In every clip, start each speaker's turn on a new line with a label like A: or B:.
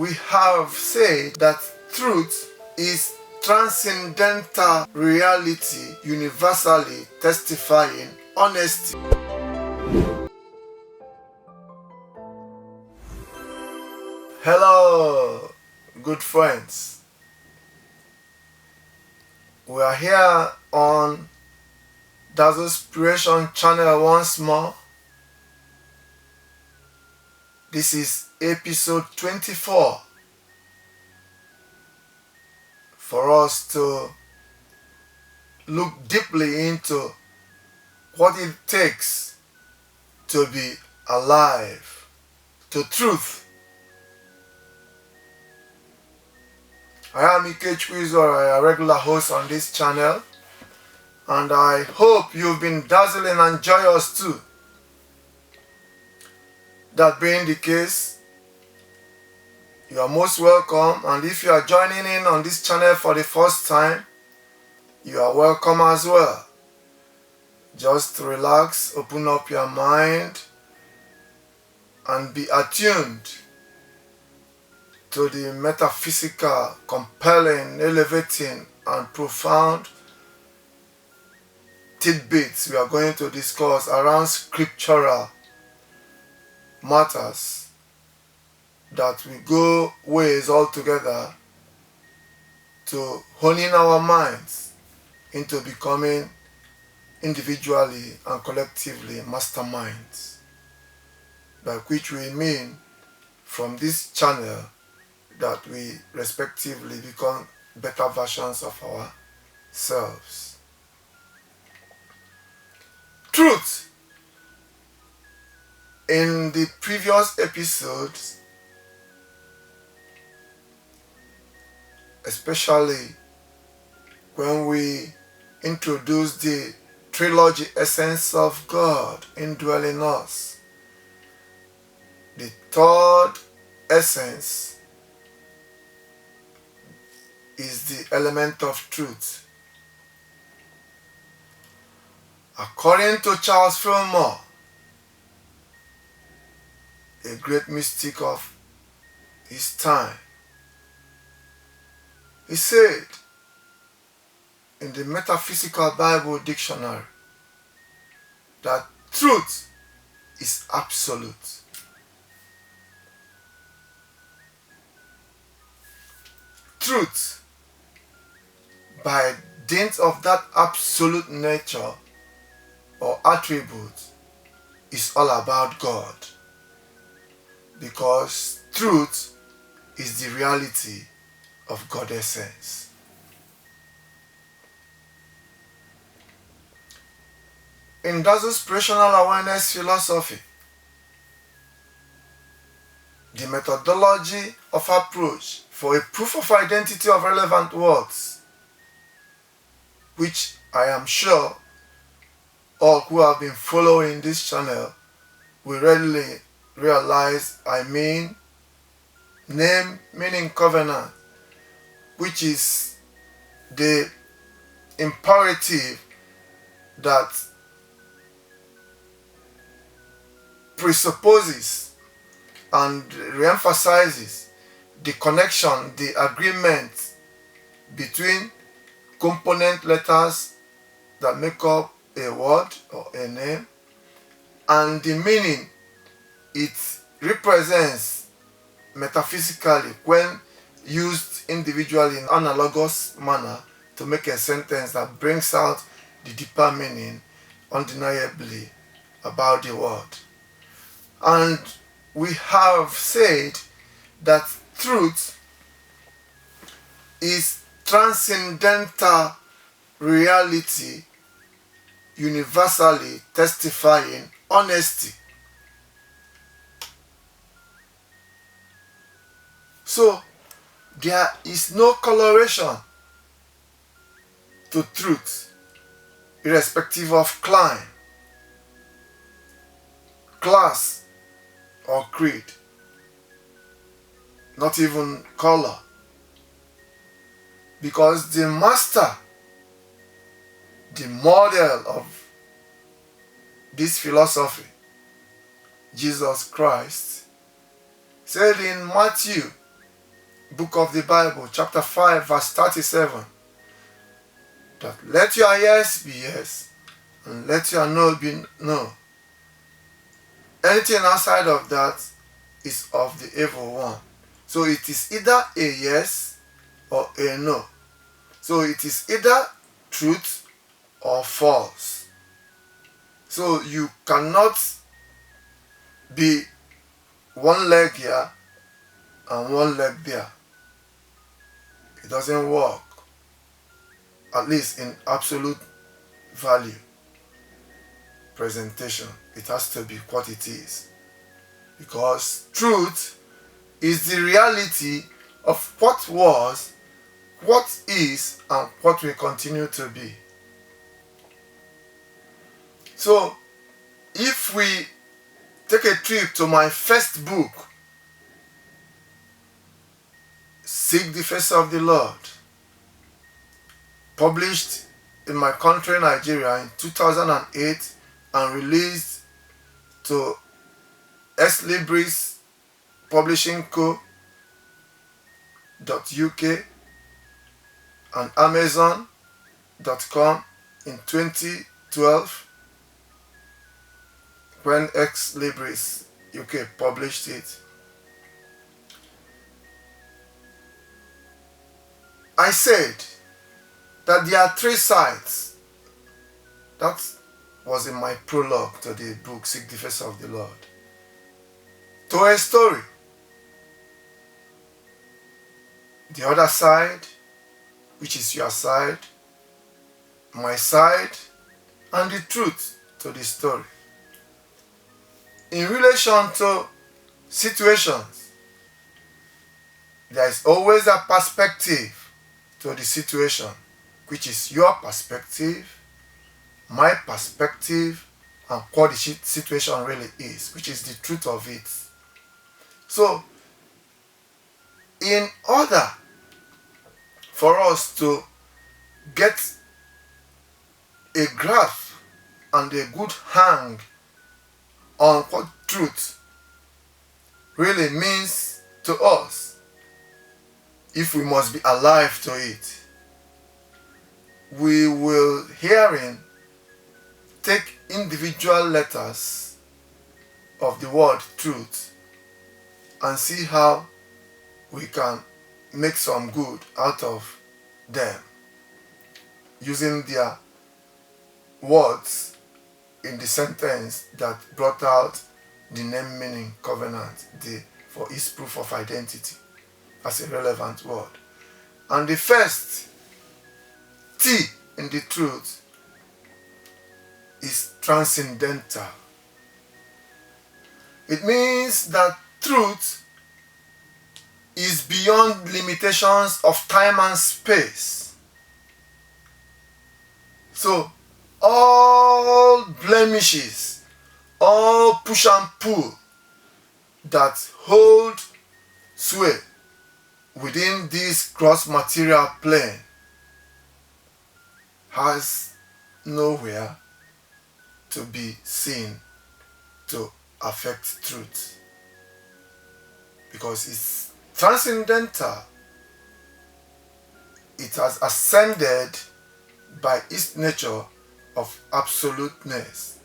A: we have said that truth is transcendental reality, universally testifying honesty. Hello, good friends. We are here on Dazzlespiration channel once more. This is episode 24 for us to look deeply into what it takes to be alive to truth. I am Ikechukwu Izora, a regular host on this channel, and I hope you've been dazzling and joyous too. That being the case, you are most welcome, and if you are joining in on this channel for the first time, you are welcome as well. Just relax, open up your mind, and be attuned to the metaphysical, compelling, elevating, and profound tidbits we are going to discuss around scriptural matters that we go ways altogether to honing our minds into becoming individually and collectively masterminds, by which we mean from this channel that we respectively become better versions of ourselves. Truth. In the previous episodes, especially when we introduced the trilogy essence of God indwelling us, the third essence is the element of truth. According to Charles Fillmore, a great mystic of his time, he said in the Metaphysical Bible Dictionary that truth is absolute. Truth, by dint of that absolute nature or attribute, is all about God, because truth is the reality of God's essence. In Dazzlespiration awareness philosophy, the methodology of approach for a proof of identity of relevant words, which I am sure all who have been following this channel will readily realize I mean name meaning covenant, which is the imperative that presupposes and reemphasizes the connection, the agreement between component letters that make up a word or a name and the meaning it represents metaphysically when used individually in analogous manner to make a sentence that brings out the deeper meaning undeniably about the word. And we have said that truth is transcendental reality, universally testifying honesty. So there is no coloration to truth, irrespective of clime, class, or creed, not even color, because the master, the model of this philosophy, Jesus Christ, said in Matthew book of the Bible, chapter 5, verse 37, that let your yes be yes, and let your no be no. Anything outside of that is of the evil one. So it is either a yes or a no. So it is either truth or false. So you cannot be one leg here and one leg there. It doesn't work, at least in absolute value presentation. It has to be what it is, because truth is the reality of what was, what is, and what will continue to be. So if we take a trip to my first book, Seek the Face of the Lord, published in my country Nigeria in 2008 and released to S. Libris Publishing Co. .uk and Amazon.com in 2012 when Ex Libris UK published it. I said that there are three sides. That was in my prologue to the book Seek the Face of the Lord. To a story. The other side, which is your side, my side, and the truth to the story. In relation to situations, there is always a perspective to the situation, which is your perspective, my perspective, and what the situation really is, which is the truth of it. So, in order for us to get a grasp and a good hang on what truth really means to us, if we must be alive to it, we will herein take individual letters of the word truth and see how we can make some good out of them using their words in the sentence that brought out the name meaning covenant, for its proof of identity as a relevant word. And the first T in the truth is transcendental. It means that truth is beyond limitations of time and space. So all blemishes, all push and pull that hold sway within this gross material plane has nowhere to be seen to affect truth, because it's transcendental. It has ascended by its nature of absoluteness,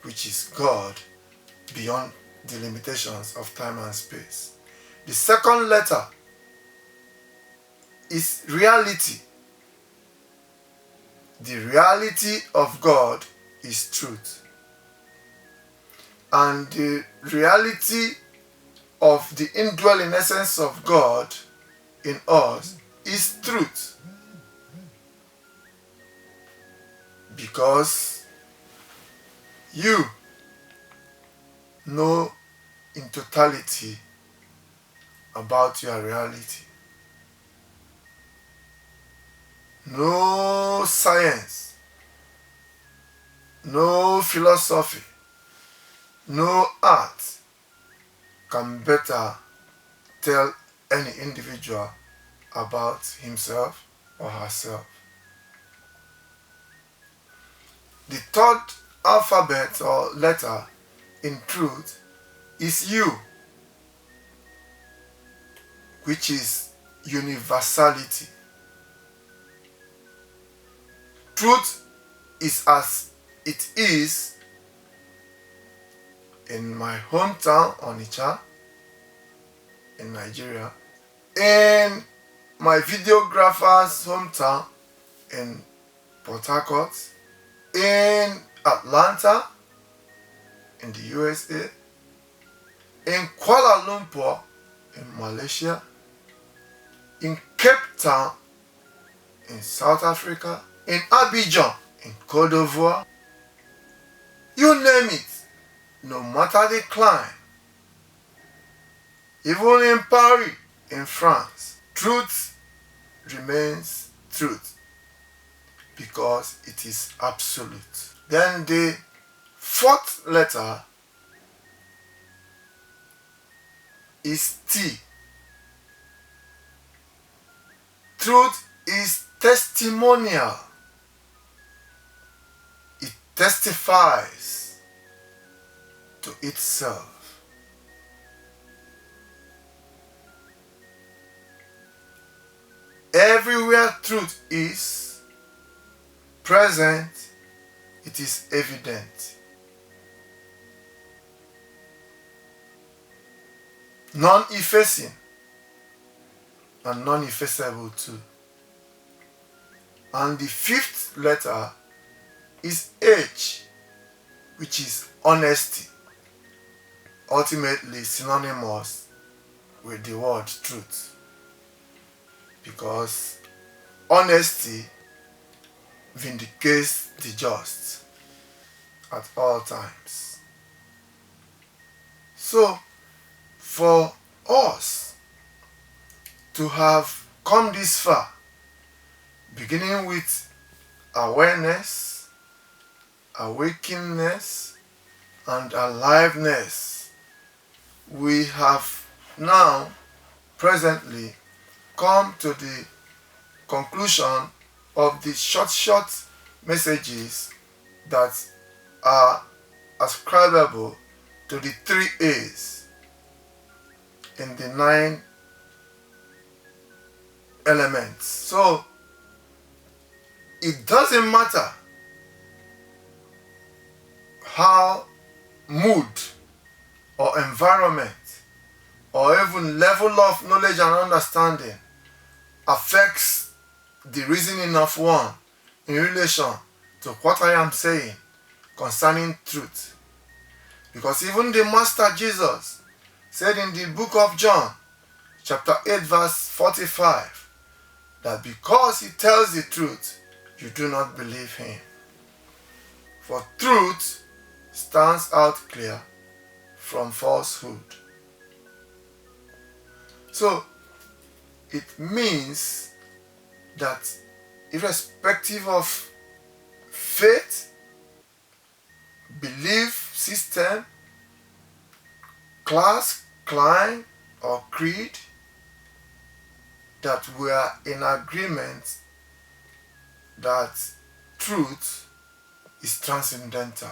A: which is God beyond the limitations of time and space. The second letter is reality. The reality of God is truth. And the reality of the indwelling essence of God in us is truth. Because you know in totality about your reality. No science, no philosophy, no art can better tell any individual about himself or herself. The third alphabet or letter in truth is you, which is universality. Truth is as it is in my hometown, Onitsha, in Nigeria, in my videographer's hometown, in Port Harcourt, in Atlanta, in the USA, in Kuala Lumpur, in Malaysia, in Cape Town, in South Africa, in Abidjan, in Côte d'Ivoire, you name it, no matter the climb, even in Paris, in France, truth remains truth because it is absolute. Then the fourth letter is T. Truth is testimonial. It testifies to itself. Everywhere truth is present, it is evident. Non-effacing and non-effaceable too. And the fifth letter is H, which is honesty, ultimately synonymous with the word truth. Because honesty vindicates the just at all times. So, for us to have come this far, beginning with awareness, awakeness, and aliveness, we have now presently come to the conclusion of the short messages that are ascribable to the 3 A's in the 9 elements. So it doesn't matter how mood or environment or even level of knowledge and understanding affects the reasoning of one in relation to what I am saying concerning truth. Because even the Master Jesus said in the book of John, chapter 8, verse 45, that because he tells the truth, you do not believe him. For truth stands out clear from falsehood. So, it means that irrespective of faith, belief system, class, climb, or creed, that we are in agreement that truth is transcendental.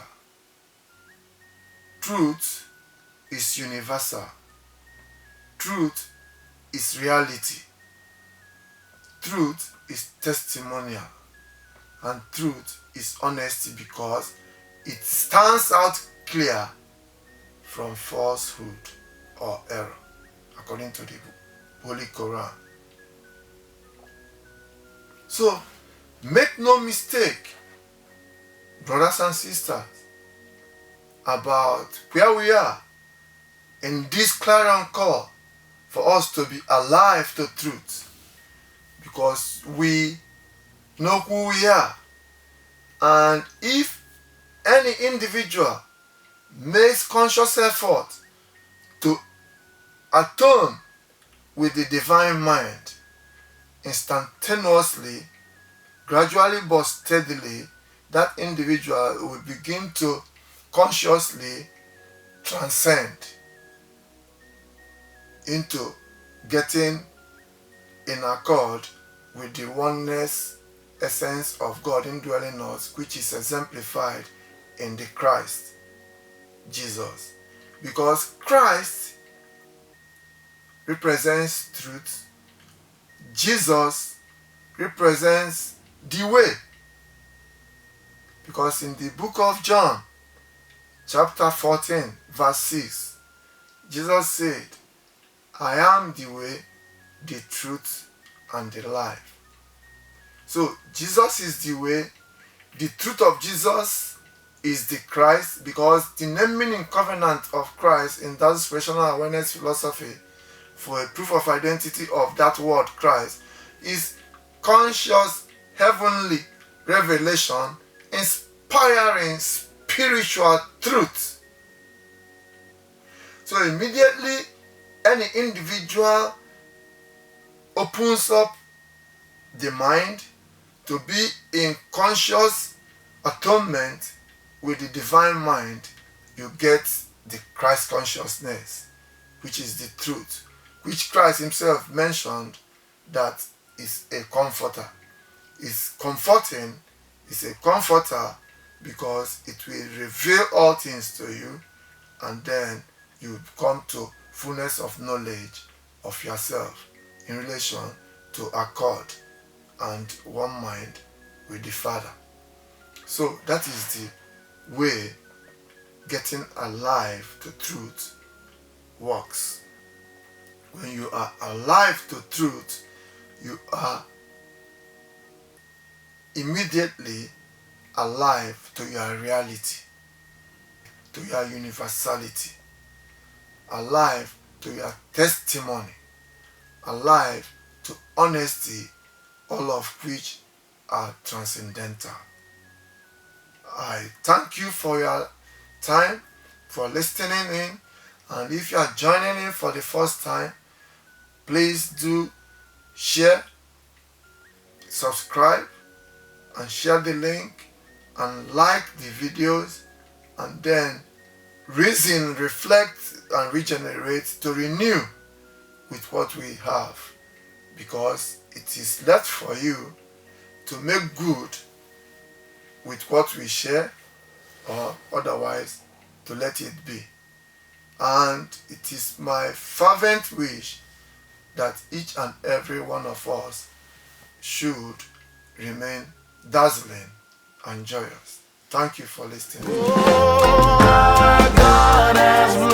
A: Truth is universal. Truth is reality. Truth is testimonial. And truth is honesty because it stands out clear from falsehood or error, according to the Holy Quran. So, make no mistake, brothers and sisters, about where we are in this clarion call for us to be alive to truth, because we know who we are. And if any individual makes conscious effort to attune with the divine mind, instantaneously, gradually but steadily, that individual will begin to consciously transcend into getting in accord with the oneness essence of God indwelling us, which is exemplified in the Christ Jesus. Because Christ represents truth. Jesus represents the way. Because in the book of John, chapter 14, verse 6, Jesus said, I am the way, the truth, and the life. So Jesus is the way. The truth of Jesus is the Christ, because the naming in covenant of Christ in Dazzlespiration awareness philosophy for a proof of identity of that word Christ is conscious heavenly revelation inspiring spiritual truth. So immediately any individual opens up the mind to be in conscious atonement with the divine mind, you get the Christ consciousness, which is the truth, which Christ himself mentioned that is a comforter. Is comforting, is a comforter, because it will reveal all things to you, and then you come to fullness of knowledge of yourself in relation to accord and one mind with the Father. So that is the way getting alive to truth works. When you are alive to truth, you are immediately alive to your reality, to your universality, alive to your testimony, alive to honesty, all of which are transcendental. I thank you for your time, for listening in, and if you are joining in for the first time, please do share, subscribe, and share the link, and like the videos, and then reason, reflect, and regenerate to renew with what we have, because it is left for you to make good with what we share, or otherwise to let it be. And it is my fervent wish that each and every one of us should remain dazzling and joyous. Thank you for listening. Oh, God has